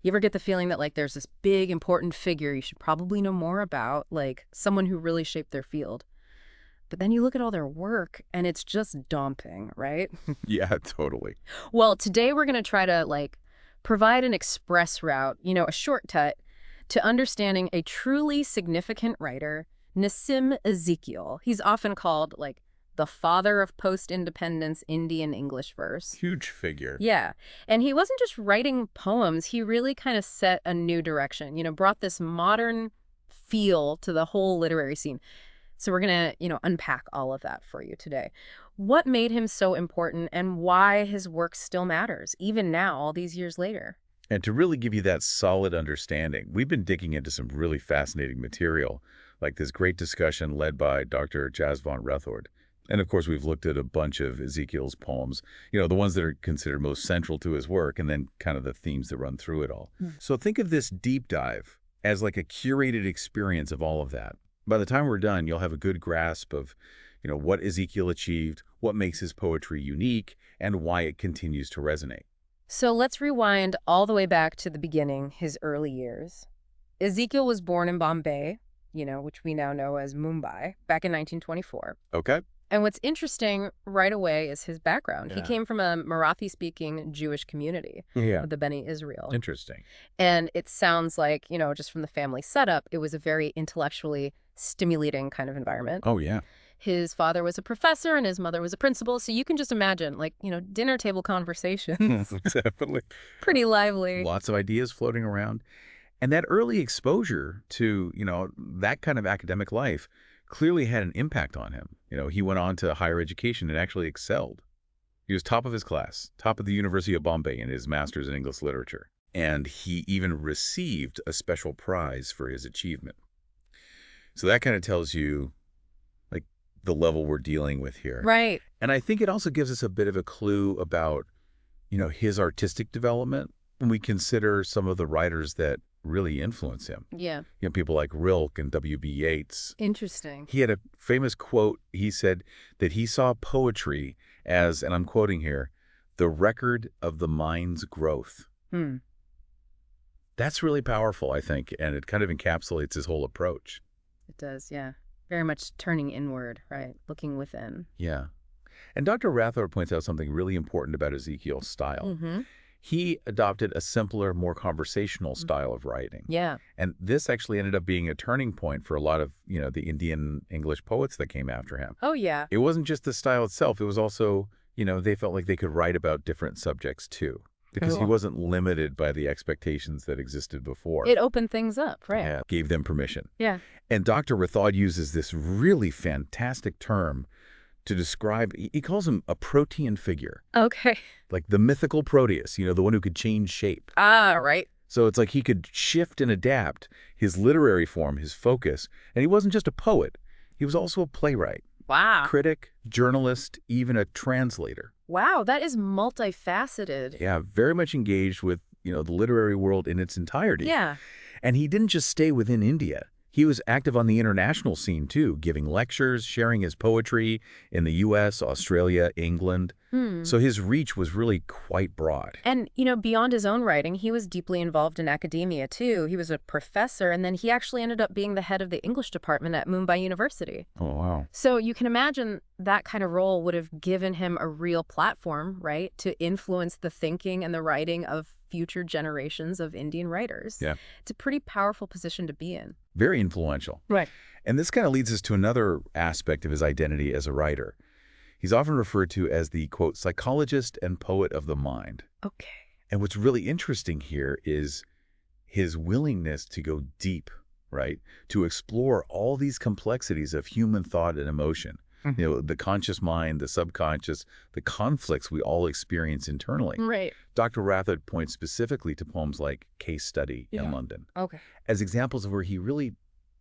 You ever get the feeling that, like, there's this big, important figure you should probably know more about, like someone who really shaped their field? But then you look at all their work, and it's just daunting, right? Yeah, totally. Well, today we're going to try to, like, provide an express route, a shortcut to understanding a truly significant writer, Nissim Ezekiel. He's often called, like, the father of post-independence Indian English verse. Huge figure. Yeah. And he wasn't just writing poems. He really kind of set a new direction, brought this modern feel to the whole literary scene. So we're going to, unpack all of that for you today. What made him so important and why his work still matters, even now, all these years later. And to really give you that solid understanding, we've been digging into some really fascinating material, like this great discussion led by Dr. Jas van Rethord. And of course, we've looked at a bunch of Ezekiel's poems, the ones that are considered most central to his work, and then kind of the themes that run through it all. So think of this deep dive as like a curated experience of all of that. By the time we're done, you'll have a good grasp of, what Ezekiel achieved, what makes his poetry unique, and why it continues to resonate. So let's rewind all the way back to the beginning, his early years. Ezekiel was born in Bombay, which we now know as Mumbai, back in 1924. Okay. And what's interesting right away is his background. He Yeah. came from a Marathi-speaking Jewish community, Yeah. the Beni Israel. Interesting. And it sounds like, just from the family setup, it was a very intellectually stimulating kind of environment. Oh, yeah. His father was a professor and his mother was a principal. So you can just imagine, like, dinner table conversations. Definitely. Pretty lively. Lots of ideas floating around. And that early exposure to, that kind of academic life clearly had an impact on him. He went on to higher education and actually excelled. He was top of his class, top of the University of Bombay in his master's in English literature. And he even received a special prize for his achievement. So that kind of tells you, like, the level we're dealing with here. Right. And I think it also gives us a bit of a clue about, his artistic development when we consider some of the writers that really influence him. Yeah. People like Rilke and W.B. Yeats. Interesting. He had a famous quote. He said that he saw poetry as, and I'm quoting here, the record of the mind's growth. That's really powerful, I think, and it kind of encapsulates his whole approach. It does, yeah. Very much turning inward, right? Looking within. Yeah. And Dr. Rathod points out something really important about Ezekiel's style. He adopted a simpler, more conversational style of writing. Yeah. And this actually ended up being a turning point for a lot of, the Indian English poets that came after him. Oh, yeah. It wasn't just the style itself. It was also, they felt like they could write about different subjects too, because he wasn't limited by the expectations that existed before. It opened things up, right? Yeah, gave them permission. Yeah. And Dr. Rathod uses this really fantastic term to describe, he calls him a protean figure. Okay. Like the mythical Proteus, the one who could change shape. Ah, right. So it's like he could shift and adapt his literary form, his focus. And he wasn't just a poet. He was also a playwright, Wow. critic, journalist, even a translator. Wow, that is multifaceted. Yeah, very much engaged with, the literary world in its entirety. Yeah. And he didn't just stay within India. He was active on the international scene, too, giving lectures, sharing his poetry in the U.S., Australia, England. So his reach was really quite broad. And, beyond his own writing, he was deeply involved in academia, too. He was a professor, and then he actually ended up being the head of the English department at Mumbai University. Oh, wow. So you can imagine that kind of role would have given him a real platform, right, to influence the thinking and the writing of future generations of Indian writers. Yeah. It's a pretty powerful position to be in. Very influential. Right. And this kind of leads us to another aspect of his identity as a writer. He's often referred to as the, quote, psychologist and poet of the mind. Okay. And what's really interesting here is his willingness to go deep, right? To explore all these complexities of human thought and emotion. The conscious mind, the subconscious, the conflicts we all experience internally. Right. Dr. Rathod points specifically to poems like Case Study in London Okay. as examples of where he really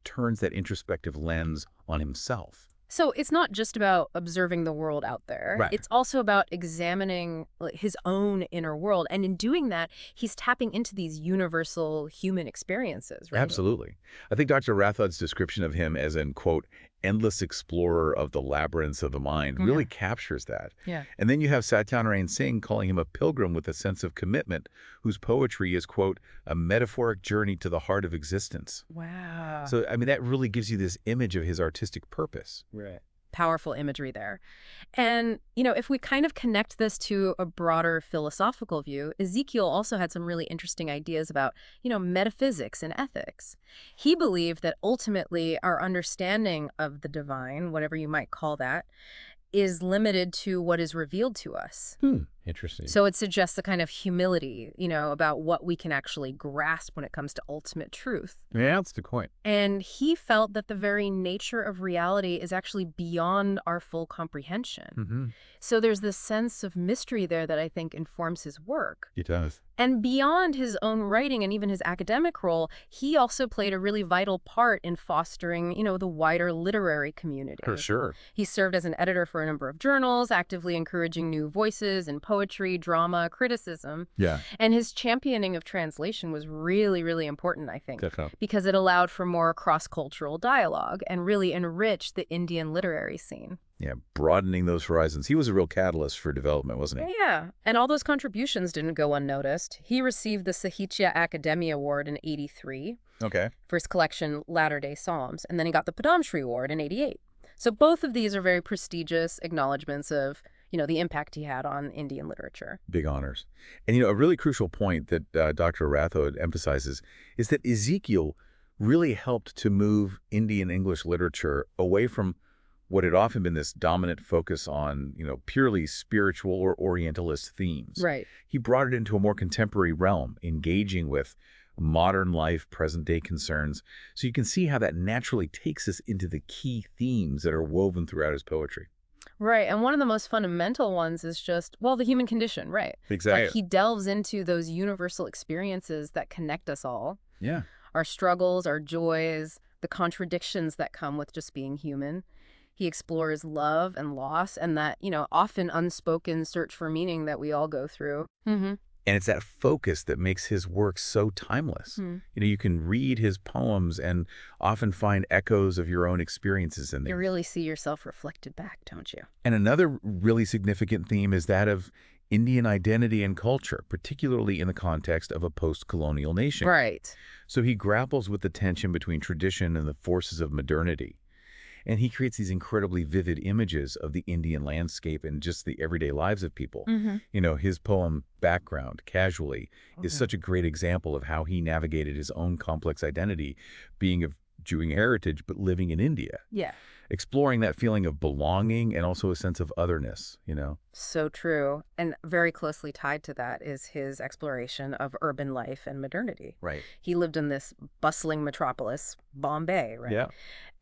turns that introspective lens on himself. So it's not just about observing the world out there. Right. It's also about examining his own inner world. And in doing that, he's tapping into these universal human experiences, right? Absolutely. I think Dr. Rathod's description of him as an, quote, endless explorer of the labyrinths of the mind really captures that. Yeah. And then you have Satyanarayana Singh calling him a pilgrim with a sense of commitment, whose poetry is, quote, a metaphoric journey to the heart of existence. Wow. So, I mean, that really gives you this image of his artistic purpose. Right. Powerful imagery there. And, if we kind of connect this to a broader philosophical view, Ezekiel also had some really interesting ideas about, metaphysics and ethics. He believed that ultimately our understanding of the divine, whatever you might call that, is limited to what is revealed to us. Interesting. So it suggests a kind of humility, about what we can actually grasp when it comes to ultimate truth. Yeah, that's the point. And he felt that the very nature of reality is actually beyond our full comprehension. So there's this sense of mystery there that I think informs his work. It does. And beyond his own writing and even his academic role, he also played a really vital part in fostering, the wider literary community. For sure. He served as an editor for a number of journals, actively encouraging new voices in poetry, drama, criticism. Yeah. And his championing of translation was really, really important, I think, Definitely. because it allowed for more cross-cultural dialogue and really enriched the Indian literary scene. Yeah, broadening those horizons. He was a real catalyst for development, wasn't he? Yeah, and all those contributions didn't go unnoticed. He received the Sahitya Akademi Award in '83 Okay. for his collection Latter-day Psalms, and then he got the Padam Shri Award in '88. So both of these are very prestigious acknowledgments of, the impact he had on Indian literature. Big honors. And, a really crucial point that Dr. Rathod emphasizes is that Ezekiel really helped to move Indian English literature away from what had often been this dominant focus on, purely spiritual or Orientalist themes. Right. He brought it into a more contemporary realm, engaging with modern life, present-day concerns. So you can see how that naturally takes us into the key themes that are woven throughout his poetry. Right, and one of the most fundamental ones is just, the human condition, right? Exactly. Like he delves into those universal experiences that connect us all. Yeah. Our struggles, our joys, the contradictions that come with just being human. He explores love and loss and that, often unspoken search for meaning that we all go through. And it's that focus that makes his work so timeless. You can read his poems and often find echoes of your own experiences in them. You really see yourself reflected back, don't you? And another really significant theme is that of Indian identity and culture, particularly in the context of a post-colonial nation. Right. So he grapples with the tension between tradition and the forces of modernity. And he creates these incredibly vivid images of the Indian landscape and just the everyday lives of people. His poem, Background, Casually, is such a great example of how he navigated his own complex identity, being of Jewish heritage, but living in India. Yeah. Exploring that feeling of belonging and also a sense of otherness, So true. And very closely tied to that is his exploration of urban life and modernity. Right. He lived in this bustling metropolis, Bombay, right? Yeah.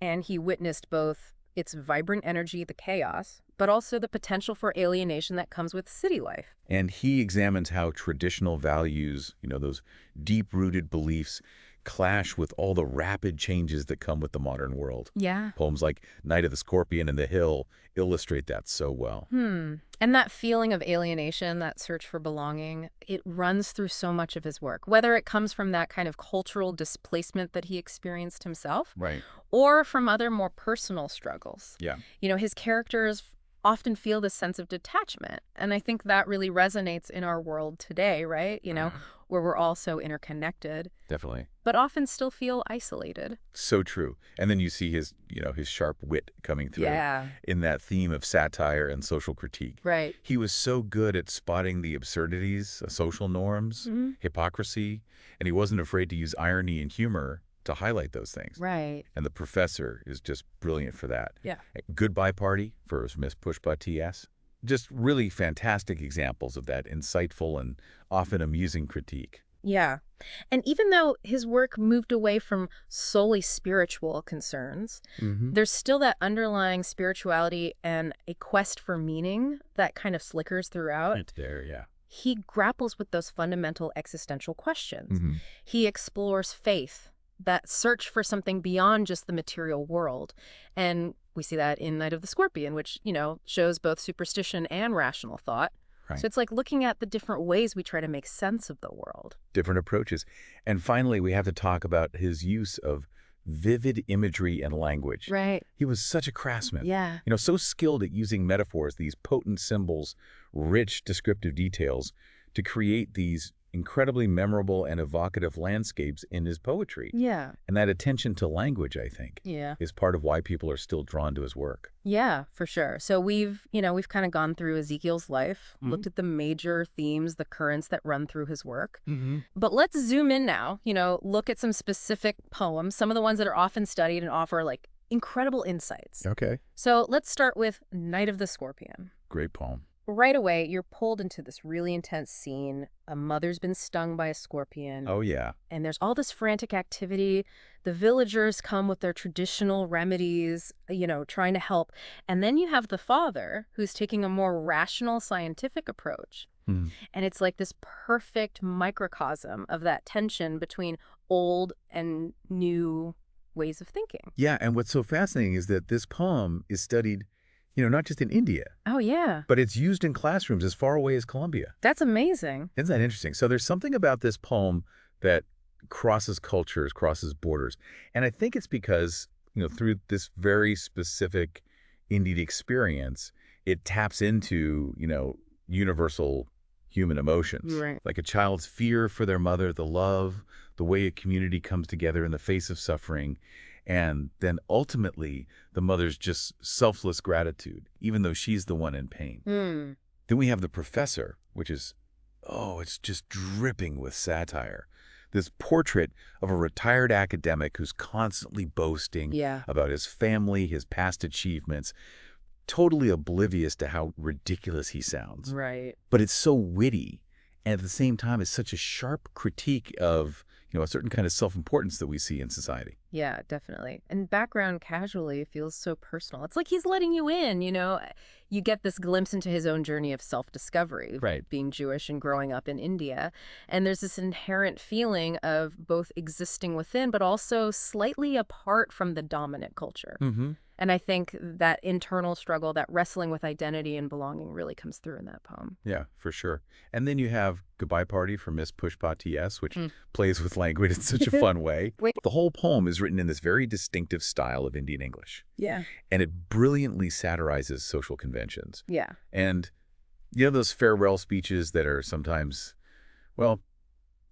And he witnessed both its vibrant energy, the chaos, but also the potential for alienation that comes with city life. And he examines how traditional values, those deep-rooted beliefs, clash with all the rapid changes that come with the modern world. Yeah. Poems like Night of the Scorpion and The Hill illustrate that so well. And that feeling of alienation, that search for belonging, it runs through so much of his work, whether it comes from that kind of cultural displacement that he experienced himself, Right. or from other more personal struggles. Yeah. His characters often feel this sense of detachment. And I think that really resonates in our world today, right? Where we're all so interconnected, Definitely. but often still feel isolated. So true. And then you see his sharp wit coming through in that theme of satire and social critique. Right. He was so good at spotting the absurdities, social norms, hypocrisy, and he wasn't afraid to use irony and humor to highlight those things. Right. And The Professor is just brilliant for that. Yeah. Goodbye Party for Miss Pushpa T.S. Just really fantastic examples of that insightful and often amusing critique. Yeah. And even though his work moved away from solely spiritual concerns, there's still that underlying spirituality and a quest for meaning that kind of flickers throughout. It's there, yeah. He grapples with those fundamental existential questions. He explores faith, that search for something beyond just the material world. And we see that in Night of the Scorpion, which, shows both superstition and rational thought. Right. So it's like looking at the different ways we try to make sense of the world. Different approaches. And finally, we have to talk about his use of vivid imagery and language. Right. He was such a craftsman. Yeah. So skilled at using metaphors, these potent symbols, rich descriptive details, to create these incredibly memorable and evocative landscapes in his poetry. Yeah. And that attention to language, I think, Yeah. is part of why people are still drawn to his work. Yeah, for sure. So we've kind of gone through Ezekiel's life, looked at the major themes, the currents that run through his work. But let's zoom in now, look at some specific poems, some of the ones that are often studied and offer like incredible insights. Okay. So let's start with Night of the Scorpion. Great poem. Right away, you're pulled into this really intense scene. A mother's been stung by a scorpion. Oh, yeah. And there's all this frantic activity. The villagers come with their traditional remedies, trying to help. And then you have the father who's taking a more rational, scientific approach. And it's like this perfect microcosm of that tension between old and new ways of thinking. Yeah, and what's so fascinating is that this poem is studied, not just in India, Oh, yeah. but it's used in classrooms as far away as Colombia. That's amazing. Isn't that interesting? So there's something about this poem that crosses cultures, crosses borders. And I think it's because, through this very specific Indian experience, it taps into, universal human emotions. Right. Like a child's fear for their mother, the love, the way a community comes together in the face of suffering, and then ultimately the mother's just selfless gratitude, even though she's the one in pain. Then we have the professor, which is, it's just dripping with satire. This portrait of a retired academic who's constantly boasting about his family, his past achievements, totally oblivious to how ridiculous he sounds. Right. But it's so witty, and at the same time, it's such a sharp critique of, a certain kind of self-importance that we see in society. Yeah, definitely. And background casually feels so personal. It's like he's letting you in, You get this glimpse into his own journey of self-discovery, Right. being Jewish and growing up in India. And there's this inherent feeling of both existing within, but also slightly apart from the dominant culture. And I think that internal struggle, that wrestling with identity and belonging really comes through in that poem. Yeah, for sure. And then you have Goodbye Party for Miss Pushpa T.S., which plays with language in such a fun way. Wait. The whole poem is written in this very distinctive style of Indian English. Yeah. And it brilliantly satirizes social conventions. Yeah. And those farewell speeches that are sometimes, well,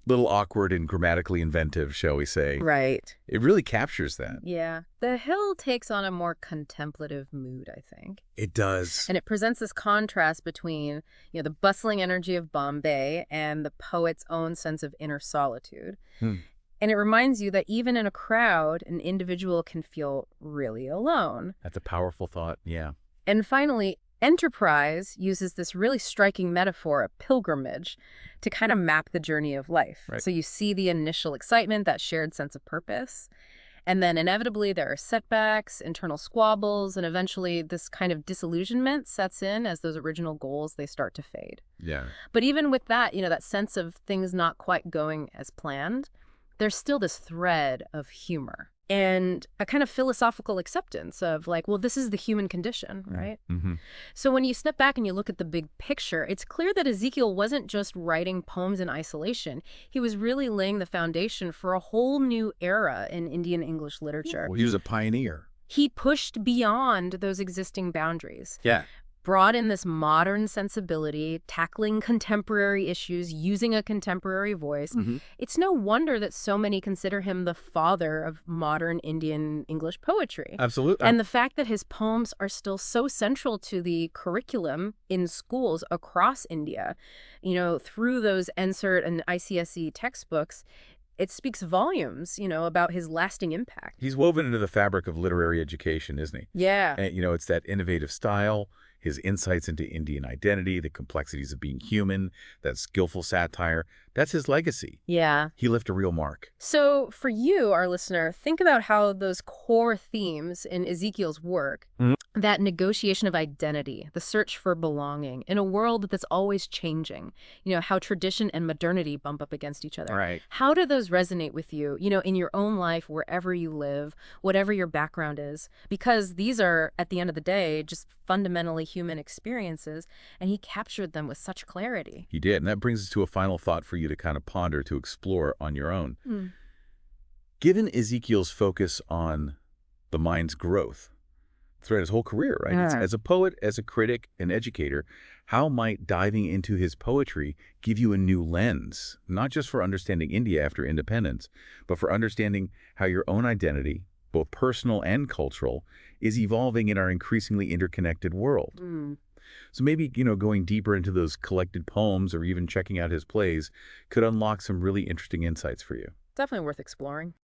little awkward and grammatically inventive, shall we say. Right. It really captures that. Yeah. The Hill takes on a more contemplative mood, I think. It does. And it presents this contrast between, the bustling energy of Bombay and the poet's own sense of inner solitude. And it reminds you that even in a crowd, an individual can feel really alone. That's a powerful thought, yeah. And finally, Enterprise uses this really striking metaphor, a pilgrimage, to kind of map the journey of life. Right. So you see the initial excitement, that shared sense of purpose. And then inevitably there are setbacks, internal squabbles, and eventually this kind of disillusionment sets in as those original goals, they start to fade. Yeah. But even with that, that sense of things not quite going as planned, there's still this thread of humor and a kind of philosophical acceptance of like, well, this is the human condition, right? So when you step back and you look at the big picture, it's clear that Ezekiel wasn't just writing poems in isolation. He was really laying the foundation for a whole new era in Indian English literature. Well, he was a pioneer. He pushed beyond those existing boundaries. Yeah. Brought in this modern sensibility, tackling contemporary issues, using a contemporary voice. It's no wonder that so many consider him the father of modern Indian English poetry. Absolutely. And the fact that his poems are still so central to the curriculum in schools across India, through those NSERT and ICSE textbooks, it speaks volumes, about his lasting impact. He's woven into the fabric of literary education, isn't he? Yeah. And, it's that innovative style, his insights into Indian identity, the complexities of being human, that skillful satire. That's his legacy. Yeah. He left a real mark. So for you, our listener, think about how those core themes in Ezekiel's work, that negotiation of identity, the search for belonging in a world that's always changing, how tradition and modernity bump up against each other. Right. How do those resonate with you, in your own life, wherever you live, whatever your background is? Because these are, at the end of the day, just fundamentally human experiences, and he captured them with such clarity. He did. And that brings us to a final thought for you to kind of ponder, to explore on your own. Given Ezekiel's focus on the mind's growth throughout his whole career, right? Yeah. As a poet, as a critic, an educator, how might diving into his poetry give you a new lens, not just for understanding India after independence, but for understanding how your own identity, both personal and cultural, is evolving in our increasingly interconnected world? Mm, So maybe, going deeper into those collected poems or even checking out his plays could unlock some really interesting insights for you. definitely worth exploring.